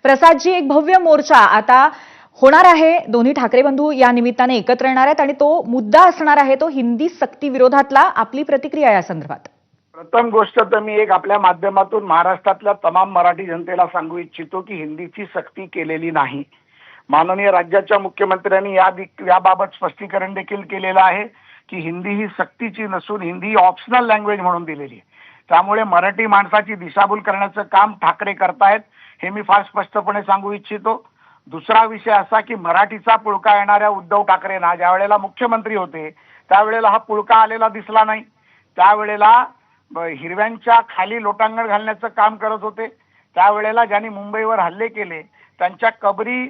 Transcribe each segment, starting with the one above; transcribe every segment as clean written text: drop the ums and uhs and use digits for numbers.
प्रसादजी, एक भव्य मोर्चा आता होणार आहे। दोन्ही ठाकरे बंधू या निमित्ताने एकत्र येणार आहेत आणि तो मुद्दा असणार आहे तो हिंदी सक्ती विरोधातला। आपली प्रतिक्रिया या संदर्भात? प्रथम गोष्ट तर मी एक आपल्या माध्यमातून महाराष्ट्रातल्या तमाम मराठी जनतेला सांगू इच्छितो की हिंदीची सक्ती केलेली नाही। माननीय राज्याच्या मुख्यमंत्र्यांनी याबाबत स्पष्टीकरण देखील केलेलं आहे की हिंदी ही सक्तीची नसून हिंदी ही ऑप्शनल लँग्वेज म्हणून दिलेली आहे। त्यामुळे मराठी माणसाची दिशाभूल करण्याचं काम ठाकरे करतायत हे मी फार स्पष्टपणे सांगू इच्छितो। दुसरा विषय असा की मराठीचा पुळका येणाऱ्या उद्धव ठाकरेंना ज्या वेळेला मुख्यमंत्री होते त्यावेळेला हा पुळका आलेला दिसला नाही। त्यावेळेला हिरव्यांच्या खाली लोटांगण घालण्याचं काम करत होते। त्यावेळेला ज्यांनी मुंबईवर हल्ले केले त्यांच्या कबरी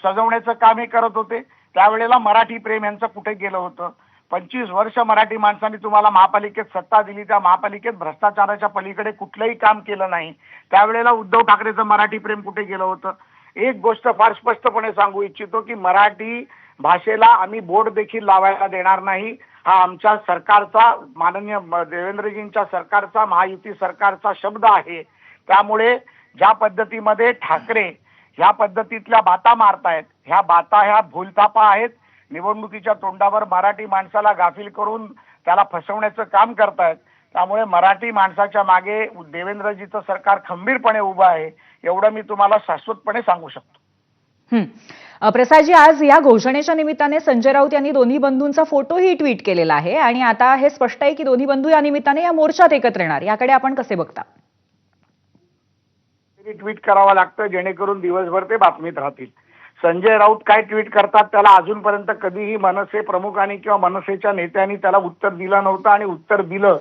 सजवण्याचं काम हे करत होते। त्यावेळेला मराठी प्रेम यांचं कुठे गेलं होतं? 25 वर्ष मराठी माणसांनी तुम्हाला महापालिकेत सत्ता दिली, त्या महापालिकेत भ्रष्टाचाराच्या पलीकडे कुठलंही काम केलं नाही। त्यावेळेला उद्धव ठाकरेचं मराठी प्रेम कुठे गेलं होतं? एक गोष्ट फार स्पष्टपणे सांगू इच्छितो की मराठी भाषेला आम्ही बोट देखील लावायला देणार नाही। हा आमच्या सरकारचा, माननीय देवेंद्रजींच्या सरकारचा, महायुती सरकारचा शब्द आहे। त्यामुळे ज्या पद्धतीमध्ये ठाकरे ह्या पद्धतीतल्या बाता मारतायत, ह्या भूलथापा आहेत। निवडणुकीच्या तोंडावर मराठी माणसाला गाफील करून त्याला फसवण्याचं काम करतायत। त्यामुळे मराठी माणसाच्या मागे देवेंद्रजीचं सरकार खंबीरपणे उभं आहे, एवढं मी तुम्हाला शाश्वतपणे सांगू शकतो। प्रसादजी, आज या घोषणेच्या निमित्ताने संजय राऊत यांनी दोन्ही बंधूंचा फोटोही ट्विट केलेला आहे आणि आता हे स्पष्ट आहे की दोन्ही बंधू या निमित्ताने या मोर्चात एकत्र येणार। याकडे आपण कसे बघता? ट्विट करावं लागतं जेणेकरून दिवसभर ते बातमीत राहतील। संजय राऊत काय ट्विट करतात त्याला अजूनपर्यंत कधीही मनसे प्रमुखांनी किंवा मनसेच्या नेत्यांनी त्याला उत्तर दिलं नव्हतं आणि उत्तर दिलं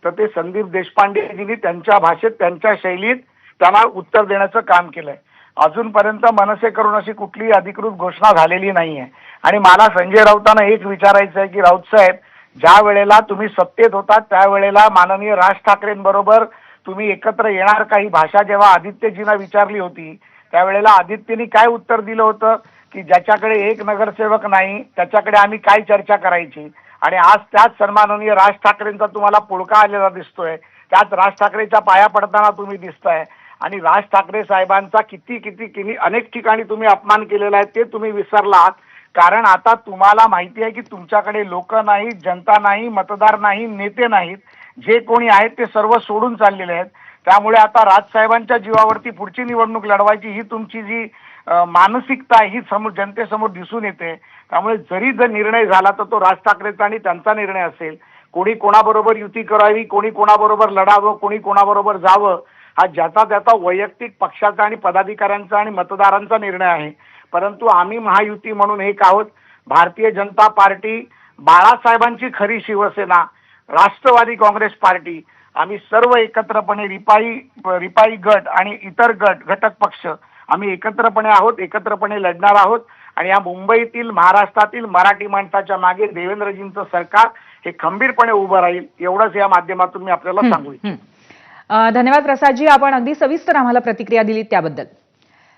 तर ते संदीप देशपांडेजींनी त्यांच्या भाषेत त्यांच्या शैलीत त्यांना उत्तर देण्याचं काम केलंय। अजूनपर्यंत मनसेकडून अशी कुठलीही अधिकृत घोषणा झालेली नाहीये। आणि मला संजय राऊतांना एक विचारायचं आहे की राऊत साहेब, ज्या वेळेला तुम्ही सत्तेत होता त्यावेळेला माननीय राज ठाकरेंबरोबर तुम्ही एकत्र येणार का ही भाषा जेव्हा आदित्यजींना विचारली होती त्यावेळेला आदित्यनी काय उत्तर दिलं होतं की ज्याच्याकडे एक नगरसेवक नाही त्याच्याकडे आम्ही काय चर्चा करायची? आणि आज त्याच सन्माननीय राज ठाकरेंचा तुम्हाला पुळका आलेला दिसतोय, त्याच राज ठाकरेच्या पाया पडताना तुम्ही दिसताय। आणि राज ठाकरे साहेबांचा किती अनेक ठिकाणी तुम्ही अपमान केलेला आहे ते तुम्ही विसरलात। कारण आता तुम्हाला माहिती आहे की तुमच्याकडे लोक नाही, जनता नाही, मतदार नाही, नेते नाहीत, जे कोणी आहेत ते सर्व सोडून चाललेले आहेत। त्यामुळे आता राजसाहेबांच्या जीवावरती पुढची निवडणूक लढवायची ही तुमची जी मानसिकता आहे ही समोर जनतेसमोर दिसून येते। त्यामुळे जरी निर्णय झाला तर तो राज ठाकरेचा आणि त्यांचा निर्णय असेल। कोणी कोणाबरोबर युती करावी, कोणी कोणाबरोबर लढावं, कोणी कोणाबरोबर जावं, हा ज्याचा त्याचा वैयक्तिक पक्षाचा आणि पदाधिकाऱ्यांचा आणि मतदारांचा निर्णय आहे। परंतु आम्ही महायुती म्हणून एक आहोत। भारतीय जनता पार्टी, बाळासाहेबांची खरी शिवसेना, राष्ट्रवादी काँग्रेस पार्टी, आम्ही सर्व एकत्रपणे रिपाई गट आणि इतर घटक पक्ष आम्ही एकत्रपणे आहोत, एकत्रपणे लढणार आहोत। आणि या मुंबईतील, महाराष्ट्रातील मराठी माणसाच्या मागे देवेंद्रजींचं सरकार हे खंबीरपणे उभं राहील, एवढंच या माध्यमातून मी आपल्याला सांगू इच्छितो। धन्यवाद प्रसादजी, आपण अगदी सविस्तर आम्हाला प्रतिक्रिया दिलीत त्याबद्दल।